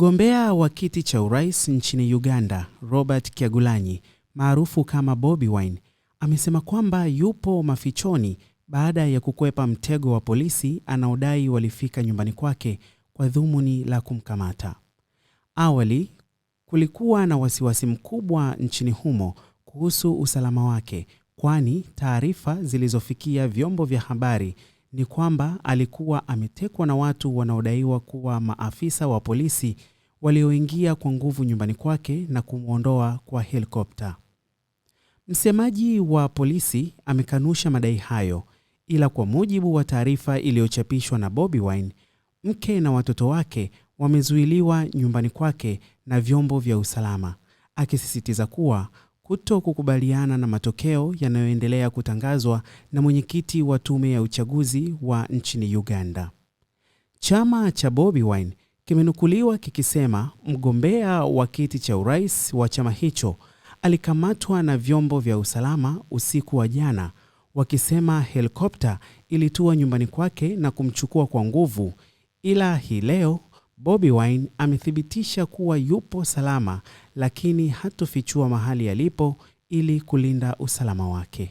Mgombea wa kiti cha urais nchini Uganda, Robert Kyagulanyi, maarufu kama Bobi Wine, amesema kwamba yupo mafichoni baada ya kukwepa mtego wa polisi anaodai walifika nyumbani kwake kwa dhumuni la kumkamata. Awali, kulikuwa na wasiwasi mkubwa nchini humo kuhusu usalama wake, kwani taarifa zilizofikia vyombo vya habari ni kwamba alikuwa ametekwa na watu wanaodaiwa kuwa maafisa wa polisi walioingia kwa nguvu nyumbani kwake na kumwondoa kwa helikopta. Msemaji wa polisi amekanusha madai hayo, ila kwa mujibu wa taarifa iliyochapishwa na Bobi Wine, mke na watoto wake wamezuiliwa nyumbani kwake na vyombo vya usalama, akisisitiza kuwa kutokukubaliana na matokeo yanayoendelea kutangazwa na mwenyekiti wa tume ya uchaguzi wa nchini Uganda. Chama cha Bobi Wine kimenukuliwa kikisema mgombea wa kiti cha urais wa chama hicho alikamatwa na vyombo vya usalama usiku wa jana, wakisema helikopta ilitua nyumbani kwake na kumchukua kwa nguvu, ila hii leo Bobi Wine amethibitisha kuwa yupo salama, lakini hatofichua mahali alipo ili kulinda usalama wake.